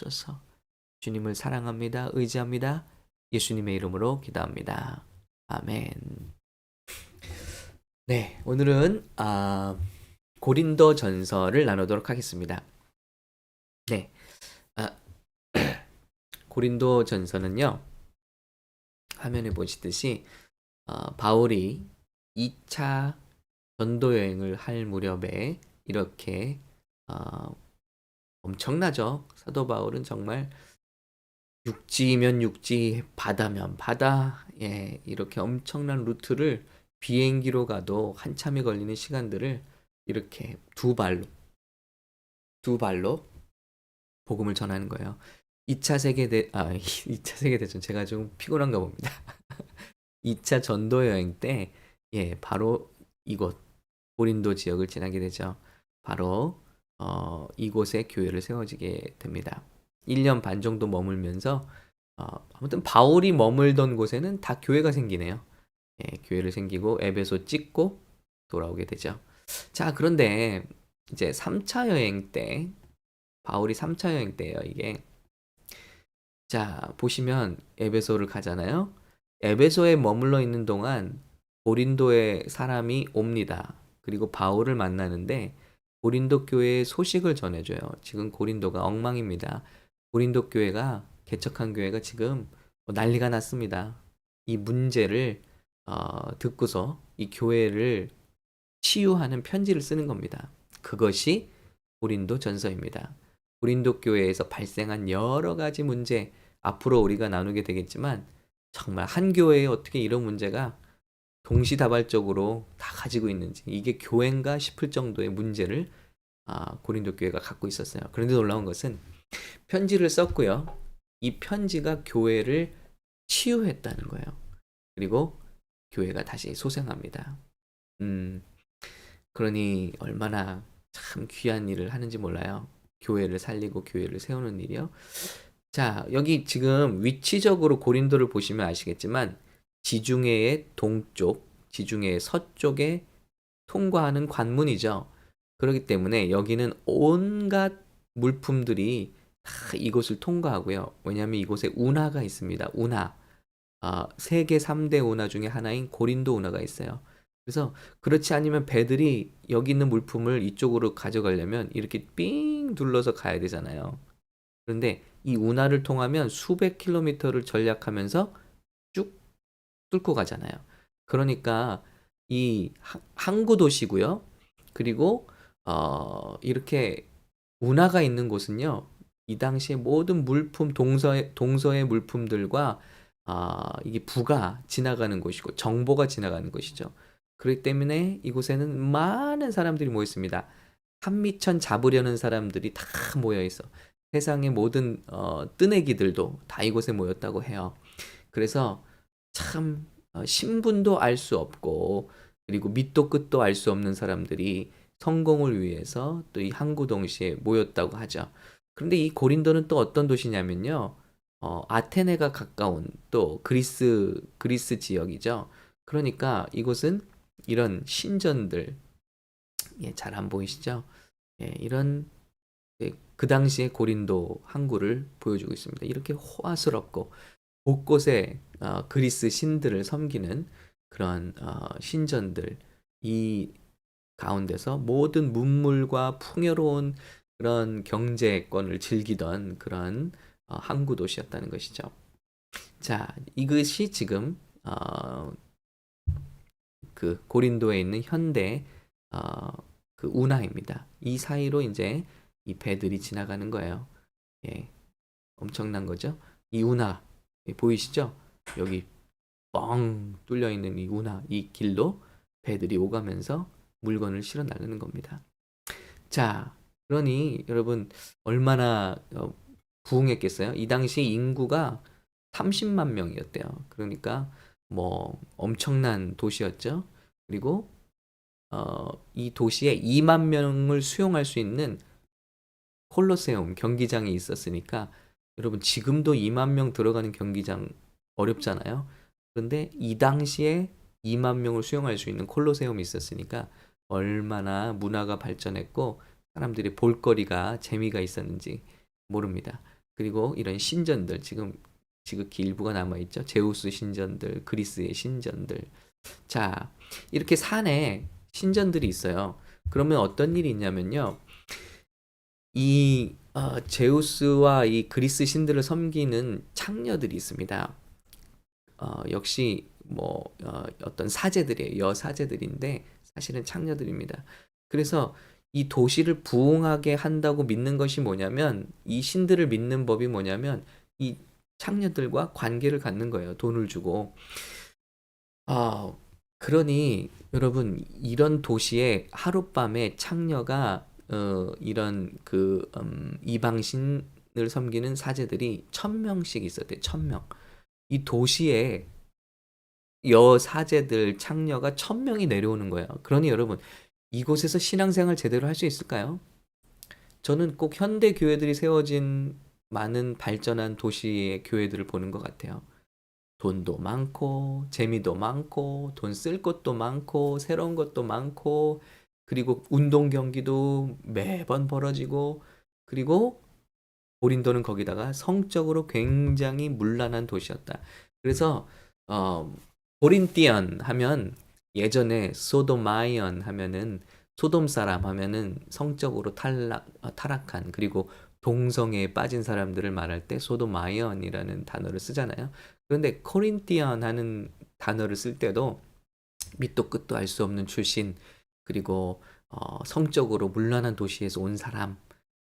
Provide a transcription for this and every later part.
주옵소서. 주님을 사랑합니다. 의지합니다. 예수님의 이름으로 기도합니다. 아멘. 네, 오늘은 고린도 전서를 나누도록 하겠습니다. 네, 아, 고린도 전서는요, 화면에 보시듯이 바울이 2차 전도 여행을 할 무렵에 이렇게 엄청나죠. 사도 바울은 정말 육지면 육지, 바다면 바다, 예, 이렇게 엄청난 루트를 비행기로 가도 한참이 걸리는 시간들을 이렇게 두 발로 복음을 전하는 거예요. 2차 이차 세계대전 제가 좀 피곤한가 봅니다. 2차 전도 여행 때, 예, 바로 이곳 고린도 지역을 지나게 되죠. 바로 이곳에 교회를 세워지게 됩니다. 1년 반 정도 머물면서 아무튼 바울이 머물던 곳에는 다 교회가 생기네요. 예, 교회를 생기고 에베소 찍고 돌아오게 되죠. 자, 그런데 이제 3차 여행 때 바울이 3차 여행 때예요, 이게. 자, 보시면 에베소를 가잖아요. 에베소에 머물러 있는 동안 고린도에 사람이 옵니다. 그리고 바울을 만나는데 고린도 교회의 소식을 전해줘요. 지금 고린도가 엉망입니다. 고린도 교회가 개척한 교회가 지금 난리가 났습니다. 이 문제를 듣고서 이 교회를 치유하는 편지를 쓰는 겁니다. 그것이 고린도 전서입니다. 고린도 교회에서 발생한 여러 가지 문제, 앞으로 우리가 나누게 되겠지만 정말 한 교회에 어떻게 이런 문제가 동시다발적으로 다 가지고 있는지, 이게 교회인가 싶을 정도의 문제를 고린도 교회가 갖고 있었어요. 그런데 놀라운 것은 편지를 썼고요. 이 편지가 교회를 치유했다는 거예요. 그리고 교회가 다시 소생합니다. 그러니 얼마나 참 귀한 일을 하는지 몰라요. 교회를 살리고 교회를 세우는 일이요. 자, 여기 지금 위치적으로 고린도를 보시면 아시겠지만 지중해의 동쪽, 지중해의 서쪽에 통과하는 관문이죠. 그렇기 때문에 여기는 온갖 물품들이 다 이곳을 통과하고요. 왜냐하면 이곳에 운하가 있습니다. 운하. 세계 3대 운하 중에 하나인 고린도 운하가 있어요. 그래서 그렇지 않으면 배들이 여기 있는 물품을 이쪽으로 가져가려면 이렇게 삥 둘러서 가야 되잖아요. 그런데 이 운하를 통하면 수백 킬로미터를 전략하면서 쭉 뚫고 가잖아요. 그러니까 이 항구 도시고요. 그리고 이렇게 운하가 있는 곳은요. 이 당시에 모든 물품 동서의 물품들과 이게 부가 지나가는 곳이고 정보가 지나가는 곳이죠. 그렇기 때문에 이곳에는 많은 사람들이 모여 있습니다. 한미천 잡으려는 사람들이 다 모여 있어. 세상의 모든 뜨내기들도 다 이곳에 모였다고 해요. 그래서 참 신분도 알 수 없고 그리고 밑도 끝도 알 수 없는 사람들이 성공을 위해서 또 이 항구 동시에 모였다고 하죠. 그런데 이 고린도는 또 어떤 도시냐면요. 아테네가 가까운 또 그리스 지역이죠. 그러니까 이곳은 이런 신전들, 예, 잘 안 보이시죠? 예, 이런 그 당시의 고린도 항구를 보여주고 있습니다. 이렇게 호화스럽고 곳곳에 그리스 신들을 섬기는 그런 신전들, 이 가운데서 모든 문물과 풍요로운 그런 경제권을 즐기던 그런 항구 도시였다는 것이죠. 자, 이것이 지금 그 고린도에 있는 현대 그 운하입니다. 이 사이로 이제 이 배들이 지나가는 거예요. 예, 엄청난 거죠. 이 운하 보이시죠? 여기 뻥 뚫려 있는 이 운하, 이 길로 배들이 오가면서 물건을 실어 나르는 겁니다. 자, 그러니 여러분 얼마나 부흥했겠어요? 이 당시 인구가 30만 명이었대요. 그러니까 뭐 엄청난 도시였죠. 그리고 이 도시에 2만 명을 수용할 수 있는 콜로세움 경기장이 있었으니까 여러분 지금도 2만 명 들어가는 경기장 어렵잖아요. 그런데 이 당시에 2만 명을 수용할 수 있는 콜로세움이 있었으니까 얼마나 문화가 발전했고 사람들이 볼거리가 재미가 있었는지 모릅니다. 그리고 이런 신전들 지금 지극히 일부가 남아 있죠. 제우스 신전들, 그리스의 신전들. 자, 이렇게 산에 신전들이 있어요. 그러면 어떤 일이 있냐면요. 이 제우스와 이 그리스 신들을 섬기는 창녀들이 있습니다. 역시 뭐 어떤 사제들이에요. 여사제들인데 사실은 창녀들입니다. 그래서 이 도시를 부흥하게 한다고 믿는 것이 뭐냐면 이 신들을 믿는 법이 뭐냐면 이 창녀들과 관계를 갖는 거예요. 돈을 주고. 아, 그러니 여러분 이런 도시에 하룻밤에 창녀가 이런 그 이방신을 섬기는 사제들이 1,000명씩 있었대요. 1,000명. 이 도시에 여사제들 창녀가 1,000명이 내려오는 거예요. 그러니 여러분 이곳에서 신앙생활 제대로 할 수 있을까요? 저는 꼭 현대 교회들이 세워진 많은 발전한 도시의 교회들을 보는 것 같아요. 돈도 많고 재미도 많고 돈 쓸 것도 많고 새로운 것도 많고 그리고 운동 경기도 매번 벌어지고 그리고 고린도는 거기다가 성적으로 굉장히 문란한 도시였다. 그래서 고린티언 하면 예전에 소도마이언 하면은 소돔 사람 하면은 성적으로 타락한 그리고 동성애에 빠진 사람들을 말할 때 소도마이언이라는 단어를 쓰잖아요. 그런데 코린티언 하는 단어를 쓸 때도 밑도 끝도 알 수 없는 출신 그리고 성적으로 문란한 도시에서 온 사람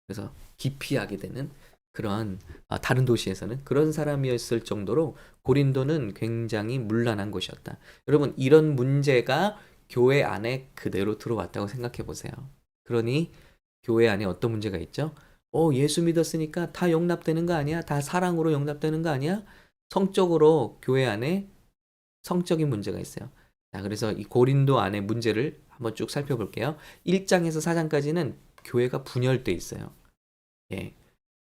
그래서 기피하게 되는 그런 다른 도시에서는 그런 사람이었을 정도로 고린도는 굉장히 문란한 곳이었다. 여러분 이런 문제가 교회 안에 그대로 들어왔다고 생각해 보세요. 그러니 교회 안에 어떤 문제가 있죠? 예수 믿었으니까 다 용납되는 거 아니야? 다 사랑으로 용납되는 거 아니야? 성적으로 교회 안에 성적인 문제가 있어요. 자, 그래서 이 고린도 안의 문제를 한번 쭉 살펴볼게요. 1장에서 4장까지는 교회가 분열돼 있어요. 예.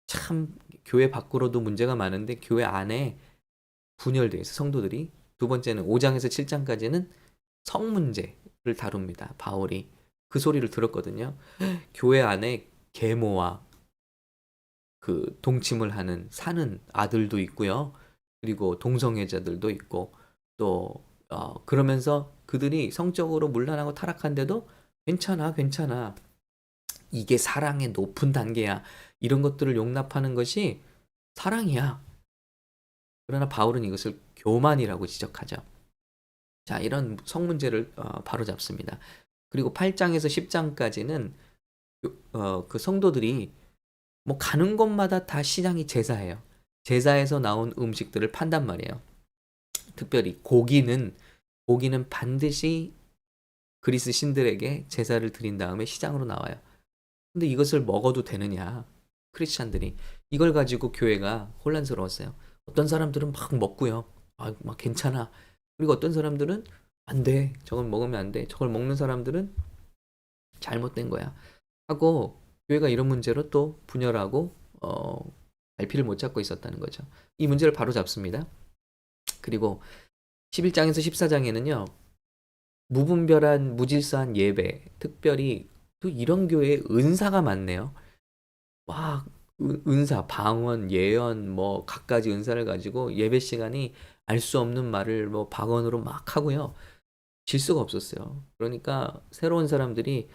참 교회 밖으로도 문제가 많은데 교회 안에 분열돼 있어요. 성도들이. 두 번째는 5장에서 7장까지는 성 문제를 다룹니다. 바울이 그 소리를 들었거든요. 교회 안에 계모와 그 동침을 하는 사는 아들도 있고요. 그리고 동성애자들도 있고 또 그러면서 그들이 성적으로 문란하고 타락한데도 괜찮아, 괜찮아. 이게 사랑의 높은 단계야. 이런 것들을 용납하는 것이 사랑이야. 그러나 바울은 이것을 교만이라고 지적하죠. 자, 이런 성 문제를 바로 잡습니다. 그리고 8장에서 10장까지는 그 성도들이 뭐 가는 곳마다 다 시장이 제사예요. 제사에서 나온 음식들을 판단 말이에요. 특별히 고기는 반드시 그리스 신들에게 제사를 드린 다음에 시장으로 나와요. 근데 이것을 먹어도 되느냐? 크리스찬들이 이걸 가지고 교회가 혼란스러웠어요. 어떤 사람들은 막 먹고요. 막 괜찮아. 그리고 어떤 사람들은 안 돼. 저걸 먹으면 안 돼. 저걸 먹는 사람들은 잘못된 거야. 하고 교회가 이런 문제로 또 분열하고 갈피를 못 잡고 있었다는 거죠. 이 문제를 바로 잡습니다. 그리고 11장에서 14장에는요. 무분별한 무질서한 예배, 특별히 또 이런 교회에 은사가 많네요. 막 은사, 방언, 예언 뭐 갖가지 은사를 가지고 예배 시간이 알 수 없는 말을 뭐 박언으로 막 하고요. 질서가 없었어요. 그러니까 새로운 사람들이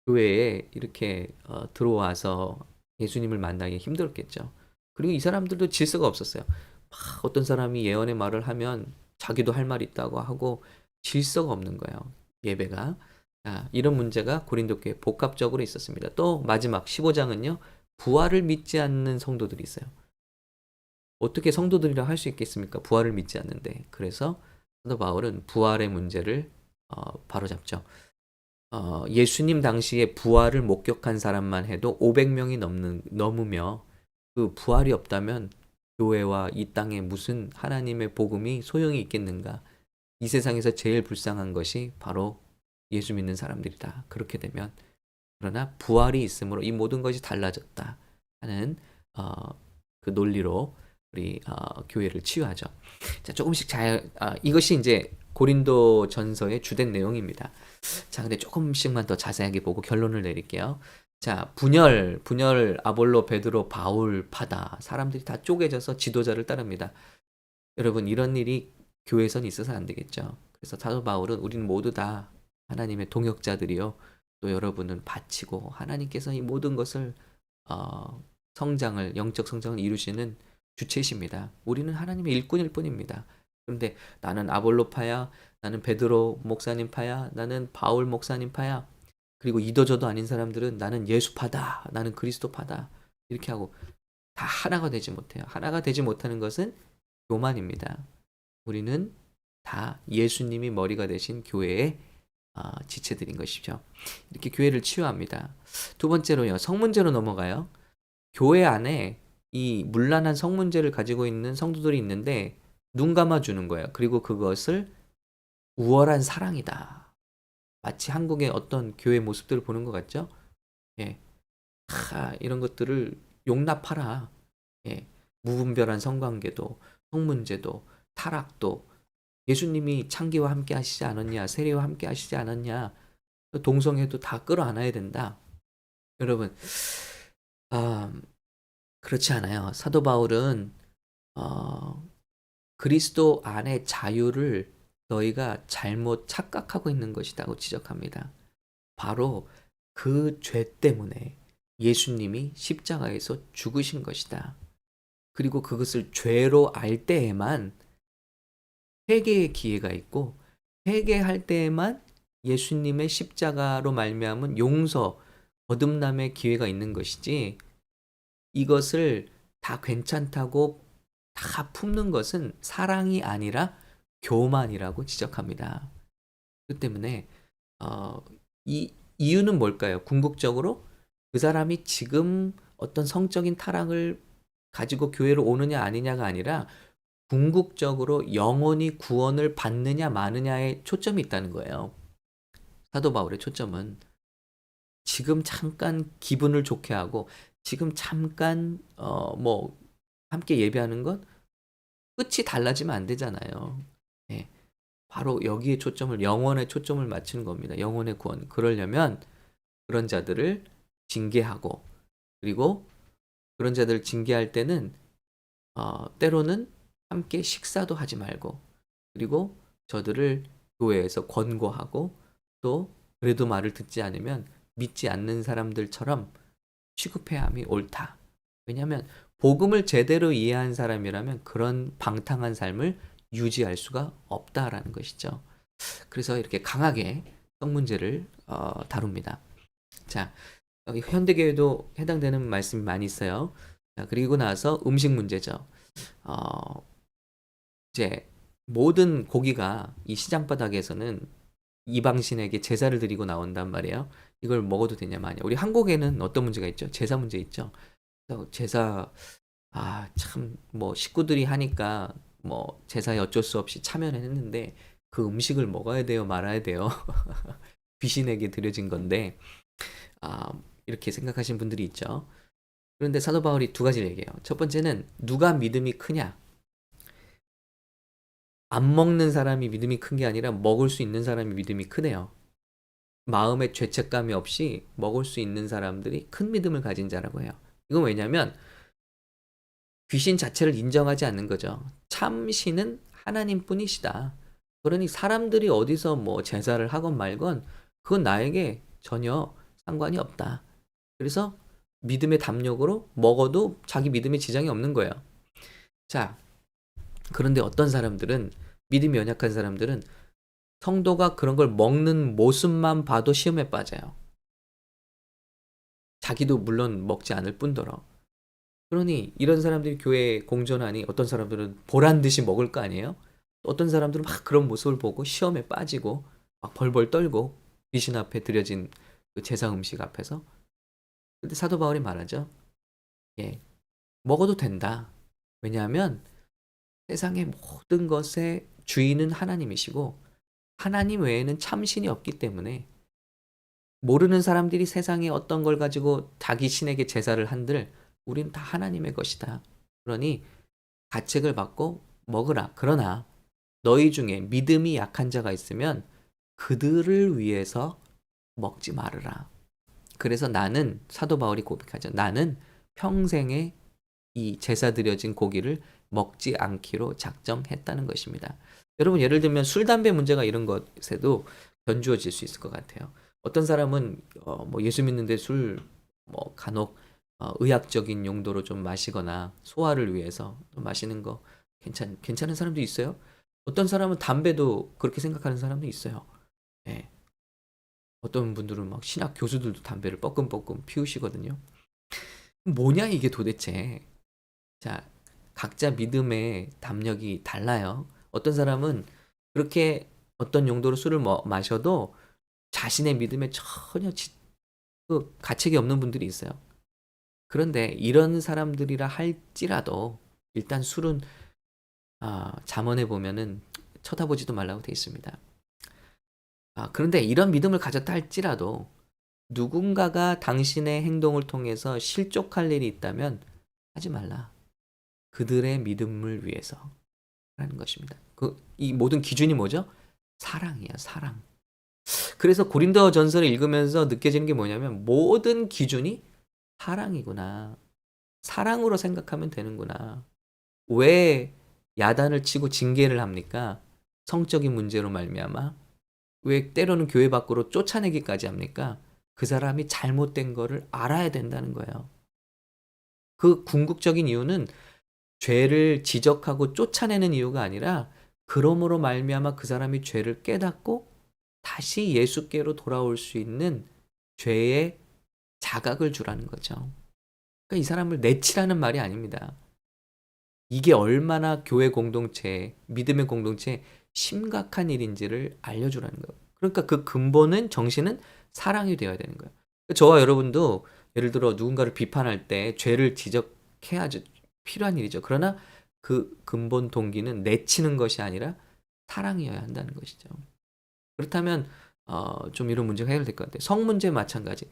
교회에 이렇게 들어와서 예수님을 만나기 힘들었겠죠. 그리고 이 사람들도 질서가 없었어요. 막 어떤 사람이 예언의 말을 하면 자기도 할 말 있다고 하고 질서가 없는 거예요. 예배가. 이런 문제가 고린도 교회에 복합적으로 있었습니다. 또 마지막 15장은요. 부활을 믿지 않는 성도들이 있어요. 어떻게 성도들이라 할 수 있겠습니까? 부활을 믿지 않는데. 그래서 사도 바울은 부활의 문제를 바로잡죠. 예수님 당시에 부활을 목격한 사람만 해도 500명이 넘으며 그 부활이 없다면 교회와 이 땅에 무슨 하나님의 복음이 소용이 있겠는가? 이 세상에서 제일 불쌍한 것이 바로 예수 믿는 사람들이다. 그렇게 되면 그러나 부활이 있으므로 이 모든 것이 달라졌다 하는 그 논리로 우리 교회를 치유하죠. 자, 조금씩 이것이 이제 고린도 전서의 주된 내용입니다. 자, 근데 조금씩만 더 자세하게 보고 결론을 내릴게요. 자, 분열, 아볼로, 베드로, 바울, 바다. 사람들이 다 쪼개져서 지도자를 따릅니다. 여러분, 이런 일이 교회에선 있어서 안 되겠죠. 그래서 사도 바울은 우리는 모두 다 하나님의 동역자들이요. 또 여러분은 바치고 하나님께서 이 모든 것을 영적 성장을 이루시는 주체이십니다. 우리는 하나님의 일꾼일 뿐입니다. 그런데 나는 아볼로파야, 나는 베드로 목사님 파야, 나는 바울 목사님 파야, 그리고 이도저도 아닌 사람들은 나는 예수파다, 나는 그리스도파다, 이렇게 하고 다 하나가 되지 못해요. 하나가 되지 못하는 것은 교만입니다. 우리는 다 예수님이 머리가 되신 교회의 지체들인 것이죠. 이렇게 교회를 치유합니다. 두 번째로요, 성문제로 넘어가요. 교회 안에 이 문란한 성문제를 가지고 있는 성도들이 있는데 눈 감아주는 거예요. 그리고 그것을 우월한 사랑이다. 마치 한국의 어떤 교회 모습들을 보는 것 같죠? 예. 이런 것들을 용납하라. 예. 무분별한 성관계도, 성문제도, 타락도, 예수님이 창기와 함께 하시지 않았냐, 세례와 함께 하시지 않았냐, 동성애도 다 끌어안아야 된다. 여러분, 그렇지 않아요. 사도 바울은 그리스도 안의 자유를 너희가 잘못 착각하고 있는 것이라고 지적합니다. 바로 그 죄 때문에 예수님이 십자가에서 죽으신 것이다. 그리고 그것을 죄로 알 때에만 회개의 기회가 있고, 회개할 때에만 예수님의 십자가로 말미암은 용서, 거듭남의 기회가 있는 것이지, 이것을 다 괜찮다고 다 품는 것은 사랑이 아니라 교만이라고 지적합니다. 그 때문에 이 이유는 뭘까요? 궁극적으로 그 사람이 지금 어떤 성적인 타락을 가지고 교회로 오느냐 아니냐가 아니라 궁극적으로 영원히 구원을 받느냐 마느냐에 초점이 있다는 거예요. 사도 바울의 초점은 지금 잠깐 기분을 좋게 하고 지금 잠깐 함께 예배하는 것 끝이 달라지면 안 되잖아요. 예. 바로 여기에 초점을, 영혼에 초점을 맞추는 겁니다. 영혼의 구원. 그러려면 그런 자들을 징계하고, 그리고 그런 자들을 징계할 때는 때로는 함께 식사도 하지 말고, 그리고 저들을 교회에서 권고하고, 또 그래도 말을 듣지 않으면 믿지 않는 사람들처럼 취급해야 함이 옳다. 왜냐하면 복음을 제대로 이해한 사람이라면 그런 방탕한 삶을 유지할 수가 없다라는 것이죠. 그래서 이렇게 강하게 성 문제를 다룹니다. 자, 여기 현대교회도 해당되는 말씀이 많이 있어요. 자, 그리고 나서 음식 문제죠. 이제 모든 고기가 이 시장 바닥에서는 이방신에게 제사를 드리고 나온단 말이에요. 이걸 먹어도 되냐 마냐. 우리 한국에는 어떤 문제가 있죠? 제사 문제 있죠. 제사, 참 식구들이 하니까 제사에 어쩔 수 없이 참여를 했는데 그 음식을 먹어야 돼요, 말아야 돼요? 귀신에게 드려진 건데, 이렇게 생각하시는 분들이 있죠. 그런데 사도 바울이 두 가지를 얘기해요. 첫 번째는 누가 믿음이 크냐? 안 먹는 사람이 믿음이 큰 게 아니라 먹을 수 있는 사람이 믿음이 크네요. 마음에 죄책감이 없이 먹을 수 있는 사람들이 큰 믿음을 가진 자라고 해요. 이건 왜냐면 귀신 자체를 인정하지 않는 거죠. 참신은 하나님뿐이시다. 그러니 사람들이 어디서 제사를 하건 말건 그건 나에게 전혀 상관이 없다. 그래서 믿음의 담력으로 먹어도 자기 믿음에 지장이 없는 거예요. 자, 그런데 어떤 사람들은, 믿음이 연약한 사람들은 성도가 그런 걸 먹는 모습만 봐도 시험에 빠져요. 자기도 물론 먹지 않을 뿐더러. 그러니 이런 사람들이 교회에 공존하니 어떤 사람들은 보란 듯이 먹을 거 아니에요? 어떤 사람들은 막 그런 모습을 보고 시험에 빠지고 막 벌벌 떨고 귀신 앞에 드려진 그 제사 음식 앞에서. 근데 사도 바울이 말하죠. 예, 먹어도 된다. 왜냐하면 세상의 모든 것의 주인은 하나님이시고 하나님 외에는 참신이 없기 때문에 모르는 사람들이 세상에 어떤 걸 가지고 자기 신에게 제사를 한들 우린 다 하나님의 것이다. 그러니 가책을 받고 먹으라. 그러나 너희 중에 믿음이 약한 자가 있으면 그들을 위해서 먹지 말으라. 그래서 나는 사도 바울이 고백하죠. 나는 평생에 이 제사 드려진 고기를 먹지 않기로 작정했다는 것입니다. 여러분 예를 들면 술, 담배 문제가 이런 것에도 견주어질 수 있을 것 같아요. 어떤 사람은 뭐 예수 믿는데 술 뭐 간혹 의학적인 용도로 좀 마시거나 소화를 위해서 좀 마시는 거 괜찮은 사람도 있어요. 어떤 사람은 담배도 그렇게 생각하는 사람도 있어요. 예. 어떤 분들은 막 신학 교수들도 담배를 뻐끔뻐끔 피우시거든요. 뭐냐 이게 도대체. 자, 각자 믿음의 담력이 달라요. 어떤 사람은 그렇게 어떤 용도로 술을 마셔도 자신의 믿음에 전혀 그 가책이 없는 분들이 있어요. 그런데 이런 사람들이라 할지라도 일단 술은 잠언에 보면은 쳐다보지도 말라고 돼 있습니다. 그런데 이런 믿음을 가졌다 할지라도 누군가가 당신의 행동을 통해서 실족할 일이 있다면 하지 말라. 그들의 믿음을 위해서 라는 것입니다. 이 모든 기준이 뭐죠? 사랑이야, 사랑. 그래서 고린도 전서를 읽으면서 느껴지는 게 뭐냐면 모든 기준이 사랑이구나. 사랑으로 생각하면 되는구나. 왜 야단을 치고 징계를 합니까? 성적인 문제로 말미암아. 왜 때로는 교회 밖으로 쫓아내기까지 합니까? 그 사람이 잘못된 거를 알아야 된다는 거예요. 그 궁극적인 이유는 죄를 지적하고 쫓아내는 이유가 아니라 그러므로 말미암아 그 사람이 죄를 깨닫고 다시 예수께로 돌아올 수 있는 죄의 자각을 주라는 거죠. 그러니까 이 사람을 내치라는 말이 아닙니다. 이게 얼마나 교회 공동체, 믿음의 공동체에 심각한 일인지를 알려주라는 거예요. 그러니까 그 근본은 정신은 사랑이 되어야 되는 거예요. 저와 여러분도 예를 들어 누군가를 비판할 때 죄를 지적해야죠. 필요한 일이죠. 그러나 그 근본 동기는 내치는 것이 아니라 사랑이어야 한다는 것이죠. 그렇다면 좀 이런 문제가 해결될 것 같아요. 성 문제 마찬가지.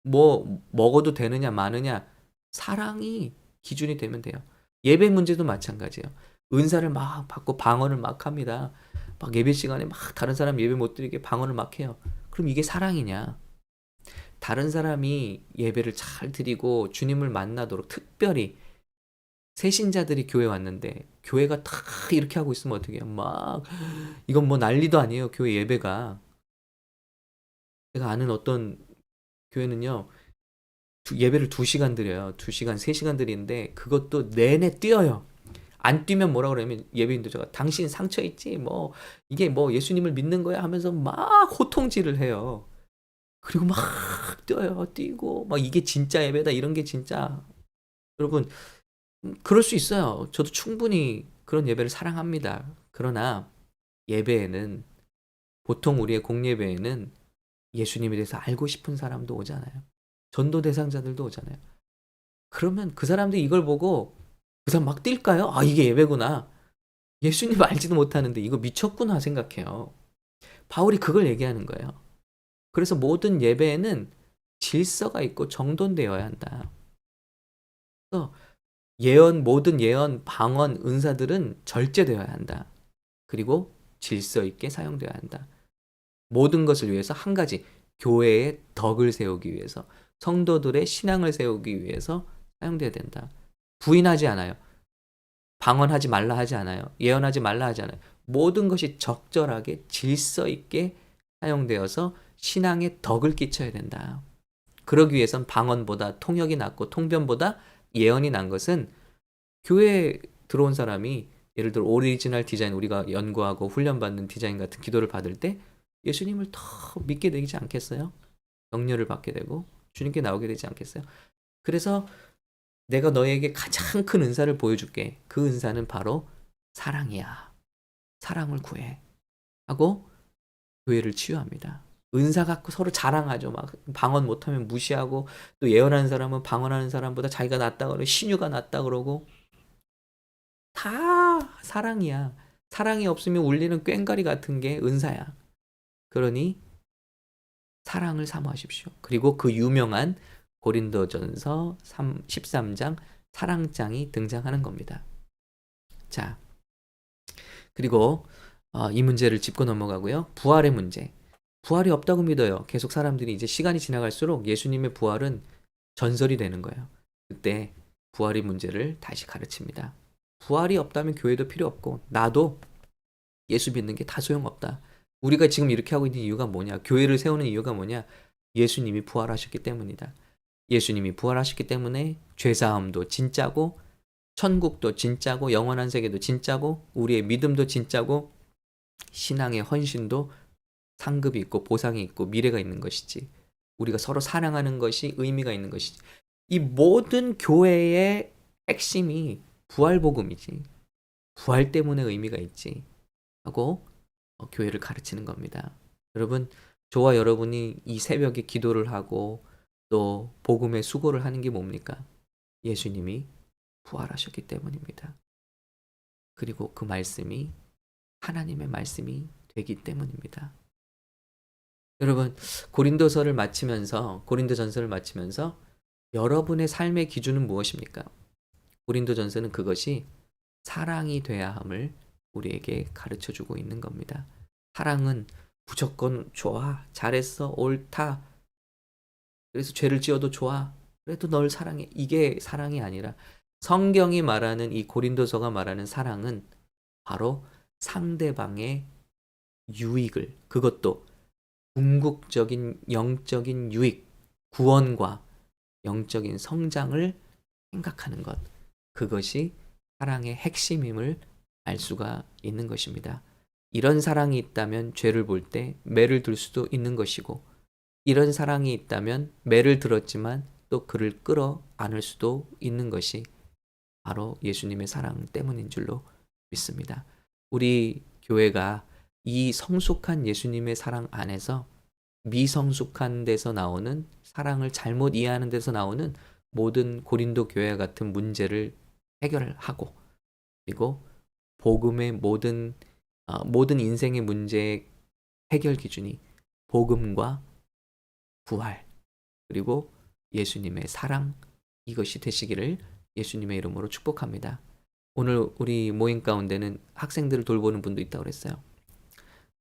뭐 먹어도 되느냐 마느냐 사랑이 기준이 되면 돼요. 예배 문제도 마찬가지예요. 은사를 막 받고 방언을 막 합니다. 막 예배 시간에 막 다른 사람 예배 못 드리게 방언을 막 해요. 그럼 이게 사랑이냐? 다른 사람이 예배를 잘 드리고 주님을 만나도록 특별히 새신자들이 교회 왔는데 교회가 다 이렇게 하고 있으면 어떻게 해요? 막 이건 뭐 난리도 아니에요. 교회 예배가. 제가 아는 어떤 교회는요. 예배를 2시간 드려요. 2시간, 3시간 드리는데 그것도 내내 뛰어요. 안 뛰면 뭐라 그러냐면 예배인도자가 당신 상처 있지? 뭐 이게 뭐 예수님을 믿는 거야 하면서 막 호통질을 해요. 그리고 막 뛰어요. 뛰고 막 이게 진짜 예배다. 이런 게 진짜 여러분 그럴 수 있어요. 저도 충분히 그런 예배를 사랑합니다. 그러나 예배에는 보통 우리의 공예배에는 예수님에 대해서 알고 싶은 사람도 오잖아요. 전도 대상자들도 오잖아요. 그러면 그 사람들이 이걸 보고 그 사람 막 뛸까요? 이게 예배구나. 예수님 알지도 못하는데 이거 미쳤구나 생각해요. 바울이 그걸 얘기하는 거예요. 그래서 모든 예배에는 질서가 있고 정돈되어야 한다. 그래서 모든 예언, 방언, 은사들은 절제되어야 한다. 그리고 질서 있게 사용되어야 한다. 모든 것을 위해서 한 가지, 교회의 덕을 세우기 위해서, 성도들의 신앙을 세우기 위해서 사용되어야 된다. 부인하지 않아요. 방언하지 말라 하지 않아요. 예언하지 말라 하지 않아요. 모든 것이 적절하게 질서 있게 사용되어서 신앙에 덕을 끼쳐야 된다. 그러기 위해선 방언보다 통역이 낫고 통변보다 예언이 난 것은 교회에 들어온 사람이 예를 들어 오리지널 디자인 우리가 연구하고 훈련받는 디자인 같은 기도를 받을 때 예수님을 더 믿게 되지 않겠어요? 격려를 받게 되고 주님께 나오게 되지 않겠어요? 그래서 내가 너에게 가장 큰 은사를 보여줄게. 그 은사는 바로 사랑이야. 사랑을 구해. 하고 교회를 치유합니다. 은사 갖고 서로 자랑하죠. 막 방언 못하면 무시하고 또 예언하는 사람은 방언하는 사람보다 자기가 낫다 그러고 신유가 낫다 그러고 다 사랑이야. 사랑이 없으면 울리는 꽹과리 같은 게 은사야. 그러니 사랑을 사모하십시오. 그리고 그 유명한 고린도전서 13장 사랑장이 등장하는 겁니다. 자, 그리고 이 문제를 짚고 넘어가고요. 부활의 문제. 부활이 없다고 믿어요. 계속 사람들이 이제 시간이 지나갈수록 예수님의 부활은 전설이 되는 거예요. 그때 부활의 문제를 다시 가르칩니다. 부활이 없다면 교회도 필요 없고 나도 예수 믿는 게 다 소용없다. 우리가 지금 이렇게 하고 있는 이유가 뭐냐? 교회를 세우는 이유가 뭐냐? 예수님이 부활하셨기 때문이다. 예수님이 부활하셨기 때문에 죄사함도 진짜고 천국도 진짜고 영원한 세계도 진짜고 우리의 믿음도 진짜고 신앙의 헌신도 상급이 있고 보상이 있고 미래가 있는 것이지. 우리가 서로 사랑하는 것이 의미가 있는 것이지. 이 모든 교회의 핵심이 부활복음이지. 부활 때문에 의미가 있지. 하고 교회를 가르치는 겁니다. 여러분, 저와 여러분이 이 새벽에 기도를 하고 또 복음의 수고를 하는 게 뭡니까? 예수님이 부활하셨기 때문입니다. 그리고 그 말씀이 하나님의 말씀이 되기 때문입니다. 여러분, 고린도전서를 마치면서 여러분의 삶의 기준은 무엇입니까? 고린도전서는 그것이 사랑이 돼야 함을 우리에게 가르쳐 주고 있는 겁니다. 사랑은 무조건 좋아, 잘했어, 옳다. 그래서 죄를 지어도 좋아. 그래도 널 사랑해. 이게 사랑이 아니라 성경이 말하는 이 고린도서가 말하는 사랑은 바로 상대방의 유익을, 그것도 궁극적인 영적인 유익, 구원과 영적인 성장을 생각하는 것. 그것이 사랑의 핵심임을 알 수가 있는 것입니다. 이런 사랑이 있다면 죄를 볼 때 매를 들 수도 있는 것이고, 이런 사랑이 있다면 매를 들었지만 또 그를 끌어 안을 수도 있는 것이 바로 예수님의 사랑 때문인 줄로 믿습니다. 우리 교회가 이 성숙한 예수님의 사랑 안에서 미성숙한 데서 나오는 사랑을 잘못 이해하는 데서 나오는 모든 고린도 교회와 같은 문제를 해결하고 그리고 복음의 모든 인생의 문제의 해결 기준이 복음과 부활 그리고 예수님의 사랑 이것이 되시기를 예수님의 이름으로 축복합니다. 오늘 우리 모임 가운데는 학생들을 돌보는 분도 있다고 그랬어요.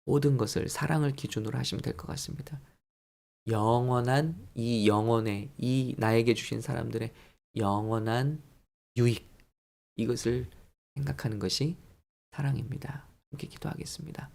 모든 것을 사랑을 기준으로 하시면 될 것 같습니다. 영원한 이 영혼의 이 나에게 주신 사람들의 영원한 유익 이것을 생각하는 것이 사랑입니다. 함께 기도하겠습니다.